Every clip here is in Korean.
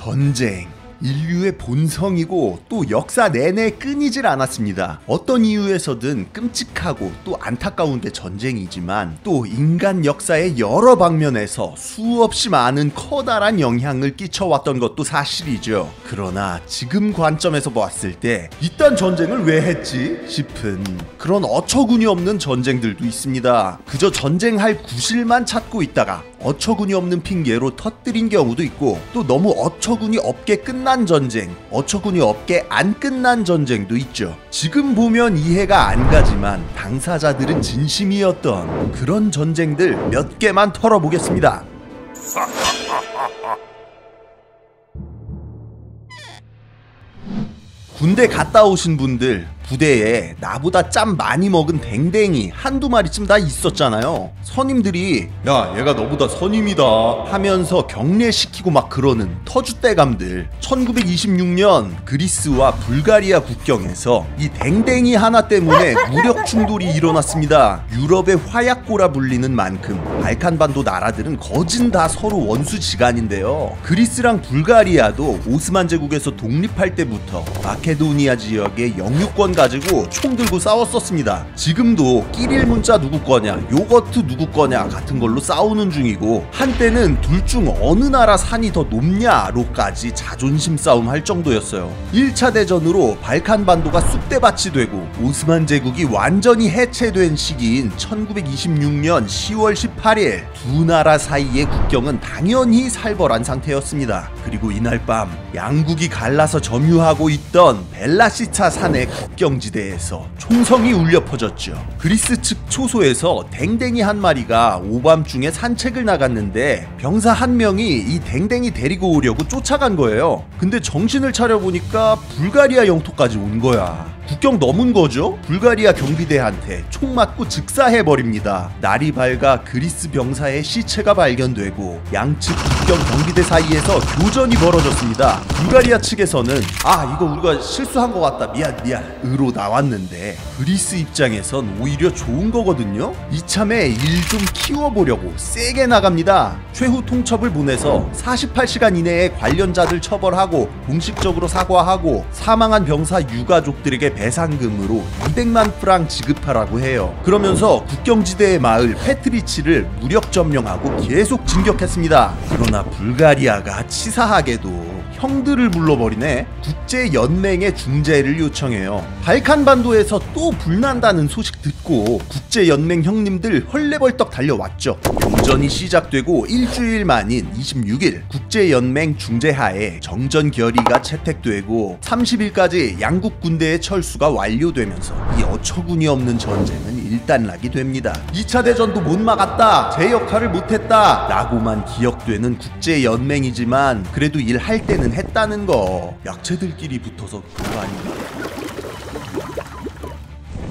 전쟁. 인류의 본성이고 또 역사 내내 끊이질 않았습니다. 어떤 이유에서든 끔찍하고 또 안타까운 게 전쟁이지만 또 인간 역사의 여러 방면에서 수없이 많은 커다란 영향을 끼쳐왔던 것도 사실이죠. 그러나 지금 관점에서 봤을 때 이딴 전쟁을 왜 했지 싶은 그런 어처구니 없는 전쟁들도 있습니다. 그저 전쟁할 구실만 찾고 있다가 어처구니 없는 핑계로 터뜨린 경우도 있고, 또 너무 어처구니 없게 끝난 전쟁, 어처구니 없게 안 끝난 전쟁도 있죠. 지금 보면 이해가 안 가지만 당사자들은 진심이었던 그런 전쟁들 몇 개만 털어보겠습니다. 군대 갔다 오신 분들 부대에 나보다 짬 많이 먹은 댕댕이 한두 마리쯤 다 있었잖아요. 선임들이 야 얘가 너보다 선임이다 하면서 격려시키고 막 그러는 터줏대감들. 1926년 그리스와 불가리아 국경에서 이 댕댕이 하나 때문에 무력 충돌이 일어났습니다. 유럽의 화약고라 불리는 만큼 발칸반도 나라들은 거진 다 서로 원수지간인데요. 그리스랑 불가리아도 오스만 제국에서 독립할 때부터 마케도니아 지역의 영유권 가지고 총 들고 싸웠었습니다. 지금도 끼릴 문자 누구 거냐, 요거트 누구 거냐 같은 걸로 싸우는 중이고, 한때는 둘 중 어느 나라 산이 더 높냐로까지 자존심 싸움 할 정도였어요. 1차 대전으로 발칸반도가 쑥대밭이 되고 오스만 제국이 완전히 해체된 시기인 1926년 10월 18일 두 나라 사이의 국경은 당연히 살벌한 상태였습니다. 그리고 이날 밤 양국이 갈라서 점유하고 있던 벨라시차 산의 국경지대에서 총성이 울려 퍼졌죠. 그리스 측 초소에서 댕댕이 한 마리가 오밤중에 산책을 나갔는데 병사 한 명이 이 댕댕이 데리고 오려고 쫓아간 거예요. 근데 정신을 차려보니까 불가리아 영토까지 온 거야. 국경 넘은 거죠? 불가리아 경비대한테 총 맞고 즉사해버립니다. 날이 밝아 그리스 병사의 시체가 발견되고 양측 국경 경비대 사이에서 교전이 벌어졌습니다. 불가리아 측에서는 이거 우리가 실수한 것 같다, 미안 으로 나왔는데, 그리스 입장에선 오히려 좋은 거거든요. 이참에 일 좀 키워보려고 세게 나갑니다. 최후 통첩을 보내서 48시간 이내에 관련자들 처벌하고 공식적으로 사과하고 사망한 병사 유가족들에게 배상금으로 200만 프랑 지급하라고 해요. 그러면서 국경지대의 마을 페트리치를 무력 점령하고 계속 진격했습니다. 그러나 불가리아가 치사하게도 형들을 불러버리네. 국제연맹의 중재를 요청해요. 발칸반도에서 또 불난다는 소식 듣고 국제연맹 형님들 헐레벌떡 달려왔죠. 교전이 시작되고 일주일 만인 26일 국제연맹 중재하에 정전 결의가 채택되고 30일까지 양국 군대의 철수가 완료되면서 이 어처구니 없는 전쟁은 일단락이 됩니다. 2차 대전도 못 막았다, 제 역할을 못했다 라고만 기억되는 국제연맹이지만 그래도 일할 때는 했다는 거. 약체들끼리 붙어서 그런 거 아닌가?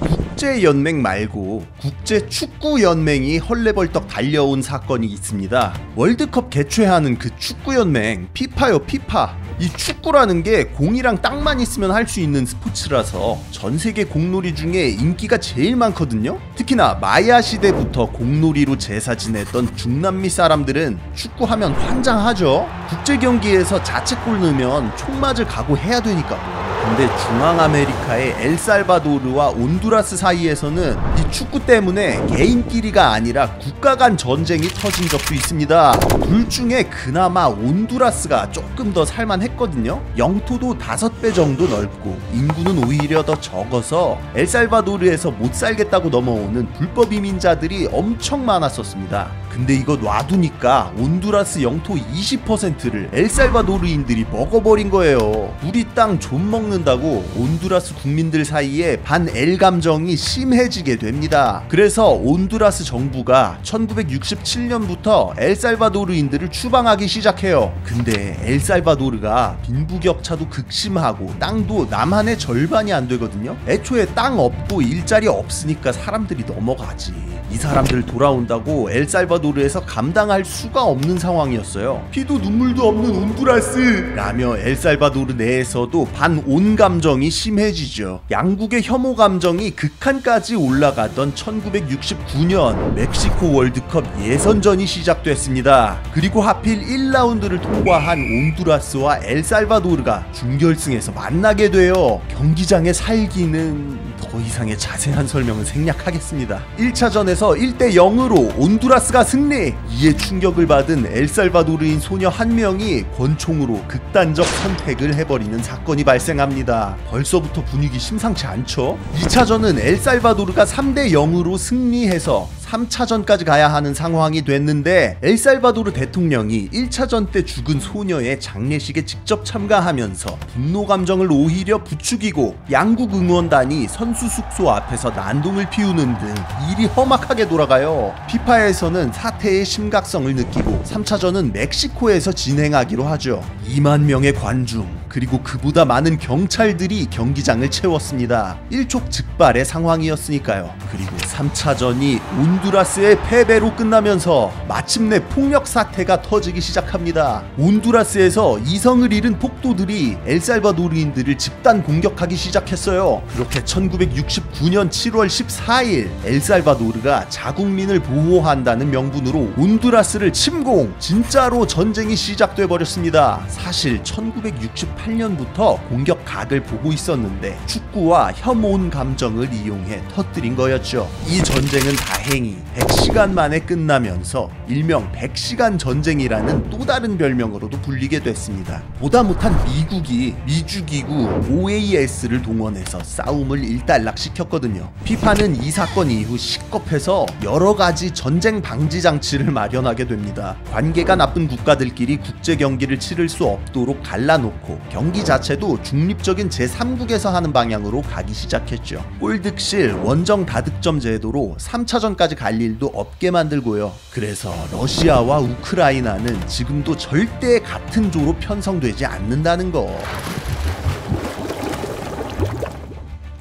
국제연맹 말고 국제축구연맹이 헐레벌떡 달려온 사건이 있습니다. 월드컵 개최하는 그 축구연맹 피파요, 피파. 이 축구라는 게 공이랑 땅만 있으면 할 수 있는 스포츠라서 전 세계 공놀이 중에 인기가 제일 많거든요. 특히나 마야 시대부터 공놀이로 제사 지냈던 중남미 사람들은 축구하면 환장하죠. 국제 경기에서 자책골 넣으면 총 맞을 각오해야 되니까. 근데 중앙아메리카의 엘살바도르와 온두라스 사이에서는 이 축구 때문에 개인끼리가 아니라 국가 간 전쟁이 터진 적도 있습니다. 둘 중에 그나마 온두라스가 조금 더 살만했거든요. 영토도 5배 정도 넓고 인구는 오히려 더 적어서 엘살바도르에서 못 살겠다고 넘어오는 불법 이민자들이 엄청 많았었습니다. 근데 이거 놔두니까 온두라스 영토 20%를 엘살바도르인들이 먹어버린 거예요. 우리 땅 좀 먹는다고 온두라스 국민들 사이에 반엘 감정이 심해지게 됩니다. 그래서 온두라스 정부가 1967년부터 엘살바도르인들을 추방하기 시작해요. 근데 엘살바도르가 빈부격차도 극심하고 땅도 남한의 절반이 안 되거든요. 애초에 땅 없고 일자리 없으니까 사람들이 넘어가지. 이 사람들 돌아온다고 엘살바도르에서 감당할 수가 없는 상황이었어요. 피도 눈물도 없는 온두라스 라며 엘살바도르 내에서도 반온 감정이 심해지죠. 양국의 혐오 감정이 극한까지 올라가던 1969년 멕시코 월드컵 예선전이 시작됐습니다. 그리고 하필 1라운드를 통과한 온두라스와 엘살바도르가 준결승에서 만나게 되어 경기장의 살기는 더 이상의 자세한 설명은 생략하겠습니다. 1차전에서 1대0으로 온두라스가 승리! 이에 충격을 받은 엘살바도르인 소녀 한 명이 권총으로 극단적 선택을 해버리는 사건이 발생합니다. 벌써부터 분위기 심상치 않죠? 2차전은 엘살바도르가 3대0으로 승리해서 3차전까지 가야 하는 상황이 됐는데 엘살바도르 대통령이 1차전 때 죽은 소녀의 장례식에 직접 참가하면서 분노 감정을 오히려 부추기고 양국 응원단이 선수 숙소 앞에서 난동을 피우는 등 일이 험악하게 돌아가요. 피파에서는 사태의 심각성을 느끼고 3차전은 멕시코에서 진행하기로 하죠. 2만 명의 관중 그리고 그보다 많은 경찰들이 경기장을 채웠습니다. 일촉즉발의 상황이었으니까요. 그리고 3차전이 온두라스의 패배로 끝나면서 마침내 폭력 사태가 터지기 시작합니다. 온두라스에서 이성을 잃은 폭도들이 엘살바도르인들을 집단 공격하기 시작했어요. 그렇게 1969년 7월 14일 엘살바도르가 자국민을 보호한다는 명분으로 온두라스를 침공! 진짜로 전쟁이 시작돼 버렸습니다. 사실 1968년부터 공격 각을 보고 있었는데 축구와 혐오온 감정을 이용해 터뜨린 거였죠. 이 전쟁은 다행히 100시간 만에 끝나면서 일명 100시간 전쟁이라는 또 다른 별명으로도 불리게 됐습니다. 보다 못한 미국이 미주기구 OAS를 동원해서 싸움을 일단락시켰거든요. 피파는 이 사건 이후 식겁해서 여러가지 전쟁 방지 장치를 마련하게 됩니다. 관계가 나쁜 국가들끼리 국제 경기를 치를 수 없도록 갈라놓고 경기 자체도 중립적인 제3국에서 하는 방향으로 가기 시작했죠. 골득실 원정 다득점 제도로 3차전까지 갈 일도 없게 만들고요. 그래서 러시아와 우크라이나는 지금도 절대 같은 조로 편성되지 않는다는 거.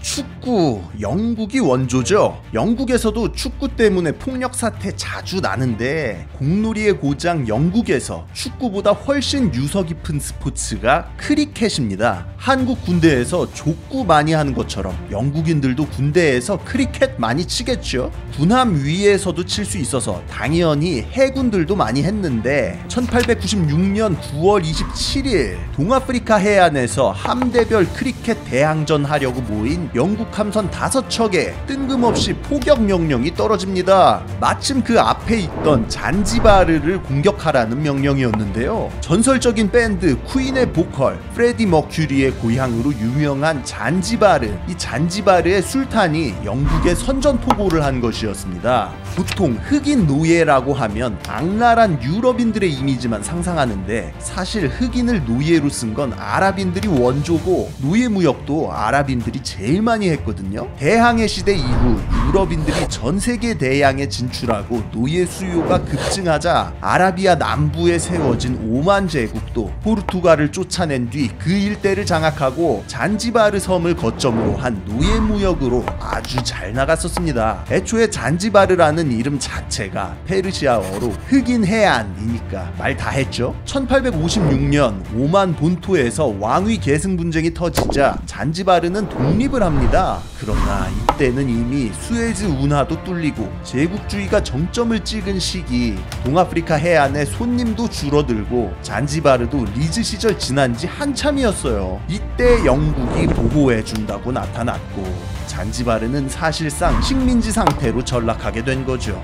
축구, 영국이 원조죠. 영국에서도 축구 때문에 폭력 사태 자주 나는데 공놀이의 고장 영국에서 축구보다 훨씬 유서 깊은 스포츠가 크리켓입니다. 한국 군대에서 족구 많이 하는 것처럼 영국인들도 군대에서 크리켓 많이 치겠죠. 군함 위에서도 칠 수 있어서 당연히 해군들도 많이 했는데 1896년 9월 27일 동아프리카 해안에서 함대별 크리켓 대항전 하려고 모인 영국 함선 5척에 뜬금없이 포격 명령이 떨어집니다. 마침 그 앞에 있던 잔지바르를 공격하라는 명령이었는데요. 전설적인 밴드 퀸의 보컬 프레디 머큐리의 고향으로 유명한 잔지바르, 이 잔지바르의 술탄이 영국에 선전포고를 한 것이었습니다. 보통 흑인 노예라고 하면 악랄한 유럽인들의 이미지만 상상하는데 사실 흑인을 노예로 쓴 건 아랍인들이 원조고 노예 무역도 아랍인들이 제일 많이 했거든요. 대항해 시대 이후 유럽인들이 전 세계 대양에 진출하고 노예 수요가 급증하자 아라비아 남부에 세워진 오만 제국도 포르투갈을 쫓아낸 뒤 그 일대를 장악하고 잔지바르 섬을 거점으로 한 노예 무역으로 아주 잘 나갔었습니다. 애초에 잔지바르라는 이름 자체가 페르시아어로 흑인 해안이니까 말 다 했죠. 1856년 오만 본토에서 왕위 계승 분쟁이 터지자 잔지바르는 독립을 합니다. 그러나 이때는 이미 수에즈 운하도 뚫리고 제국주의가 정점을 찍은 시기, 동아프리카 해안에 손님도 줄어들고 잔지바르도 리즈 시절 지난 지 한참이었어요. 이때 영국이 보호해준다고 나타났고 잔지바르는 사실상 식민지 상태로 전락하게 된 거죠.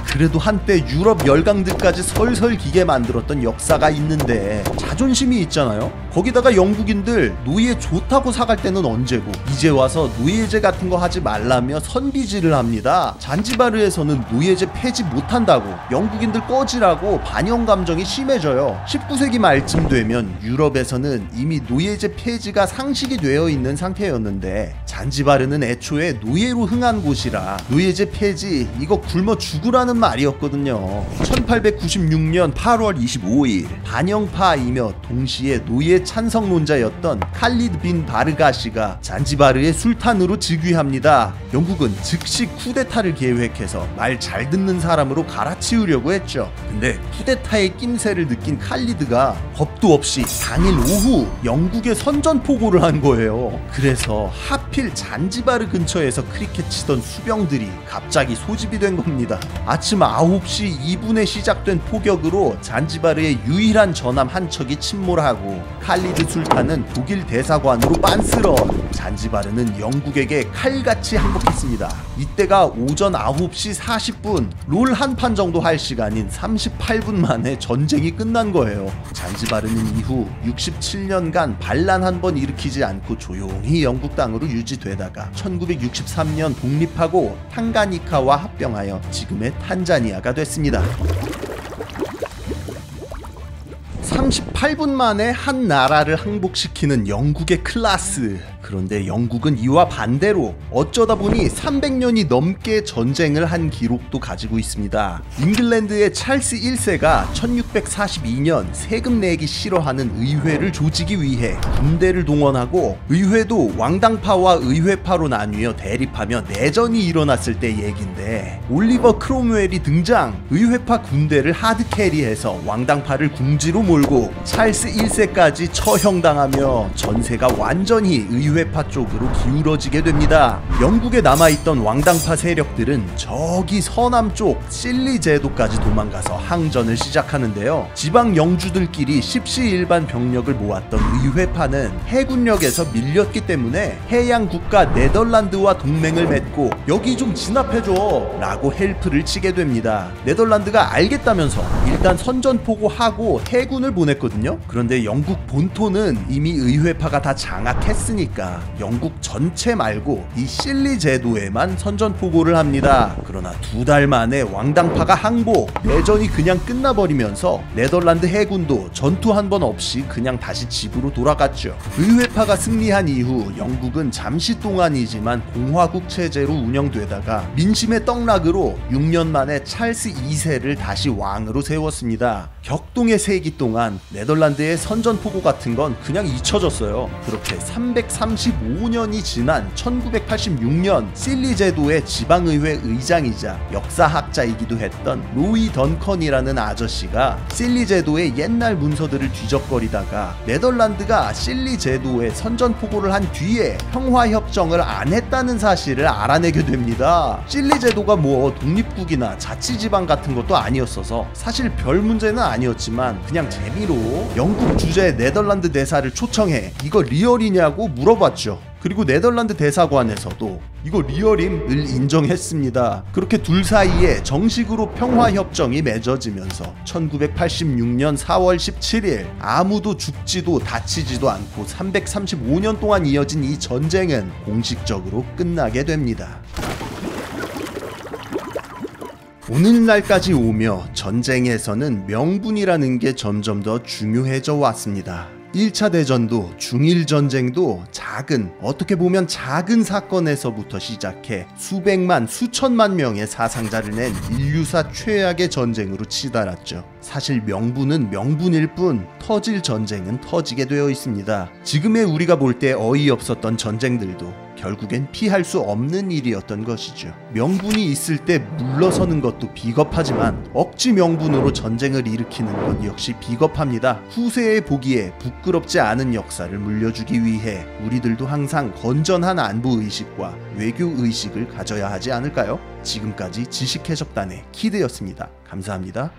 그래도 한때 유럽 열강들까지 설설 기게 만들었던 역사가 있는데 자존심이 있잖아요. 거기다가 영국인들 노예 좋다고 사갈 때는 언제고 이제 와서 노예제 같은 거 하지 말라며 선비질을 합니다. 잔지바르에서는 노예제 폐지 못한다고 영국인들 꺼지라고 반영 감정이 심해져요. 19세기 말쯤 되면 유럽에서는 이미 노예제 폐지가 상식이 되어 있는 상태였는데 잔지바르는 애초에 노예로 흥한 곳이라 노예제 폐지 이거 굶어 죽으라는 말이었거든요. 1896년 8월 25일 반영파이며 동시에 노예 찬성론자였던 칼리드 빈 바르가시가 잔지바르의 술탄으로 즉위합니다. 영국은 즉시 쿠데타를 계획해서 말 잘 듣는 사람으로 갈아치우려고 했죠. 근데 쿠데타의 낌새를 느낀 칼리드가 겁도 없이 당일 오후 영국에 선전포고를 한 거예요. 그래서 하필 잔지바르 근처에서 크리켓 치던 수병들이 갑자기 소집이 된 겁니다. 아침 9시 2분에 시작된 포격으로 잔지바르의 유일한 전함 한 척이 침몰하고 칼리드 술탄은 독일 대사관으로 빤스런, 잔지바르는 영국에게 칼같이 항복했습니다. 이때가 오전 9시 40분, 롤 한 판 정도 할 시간인 38분 만에 전쟁이 끝난 거예요. 잔지바르는 이후 67년간 반란 한 번 일으키지 않고 조용히 영국 땅으로 유지되다가 1963년 독립하고 탕가니카와 합병하여 지금의 탄자니아가 됐습니다. 38분 만에 한 나라를 항복시키는 영국의 클라스. 그런데 영국은 이와 반대로 어쩌다 보니 300년이 넘게 전쟁을 한 기록도 가지고 있습니다. 잉글랜드의 찰스 1세가 1642년 세금 내기 싫어하는 의회를 조지기 위해 군대를 동원하고 의회도 왕당파와 의회파로 나뉘어 대립하며 내전이 일어났을 때 얘긴데, 올리버 크롬웰이 등장, 의회파 군대를 하드캐리해서 왕당파를 궁지로 몰고 찰스 1세까지 처형당하며 전세가 완전히 의회파 쪽으로 기울어지게 됩니다. 영국에 남아있던 왕당파 세력들은 저기 서남쪽 실리 제도까지 도망가서 항전을 시작하는데요. 지방 영주들끼리 십시일반 병력을 모았던 의회파는 해군력에서 밀렸기 때문에 해양 국가 네덜란드와 동맹을 맺고 여기 좀 진압해줘 라고 헬프를 치게 됩니다. 네덜란드가 알겠다면서 일단 선전포고하고 해군을 보냈거든요. 그런데 영국 본토는 이미 의회파가 다 장악했으니까 영국 전체 말고 이 실리 제도에만 선전포고를 합니다. 그러나 2달 만에 왕당파가 항복, 내전이 그냥 끝나버리면서 네덜란드 해군도 전투 한 번 없이 그냥 다시 집으로 돌아갔죠. 의회파가 승리한 이후 영국은 잠시 동안이지만 공화국 체제로 운영되다가 민심의 떡락으로 6년 만에 찰스 2세를 다시 왕으로 세웠습니다. 격동의 세기 동안 네덜란드의 선전포고 같은 건 그냥 잊혀졌어요. 그렇게 335년이 지난 1986년 실리 제도의 지방의회 의장이자 역사학자이기도 했던 로이 던컨이라는 아저씨가 실리 제도의 옛날 문서들을 뒤적거리다가 네덜란드가 실리 제도에 선전포고를 한 뒤에 평화협정을 안 했다는 사실을 알아내게 됩니다. 실리 제도가 뭐 독립국이나 자치지방 같은 것도 아니었어서 사실 별 문제는 아니었지만 그냥 재미로 영국 주재 네덜란드 대사를 초청해 이거 리얼이냐고 물어봤죠. 그리고 네덜란드 대사관에서도 이거 리얼임을 인정했습니다. 그렇게 둘 사이에 정식으로 평화협정이 맺어지면서 1986년 4월 17일 아무도 죽지도 다치지도 않고 335년 동안 이어진 이 전쟁은 공식적으로 끝나게 됩니다. 오늘날까지 오며 전쟁에서는 명분이라는 게 점점 더 중요해져 왔습니다. 1차 대전도 중일전쟁도 작은, 어떻게 보면 작은 사건에서부터 시작해 수백만, 수천만 명의 사상자를 낸 인류사 최악의 전쟁으로 치달았죠. 사실 명분은 명분일 뿐 터질 전쟁은 터지게 되어 있습니다. 지금의 우리가 볼 때 어이없었던 전쟁들도 결국엔 피할 수 없는 일이었던 것이죠. 명분이 있을 때 물러서는 것도 비겁하지만 억지 명분으로 전쟁을 일으키는 건 역시 비겁합니다. 후세에 보기에 부끄럽지 않은 역사를 물려주기 위해 우리들도 항상 건전한 안보의식과 외교의식을 가져야 하지 않을까요? 지금까지 지식해적단의 키드였습니다. 감사합니다.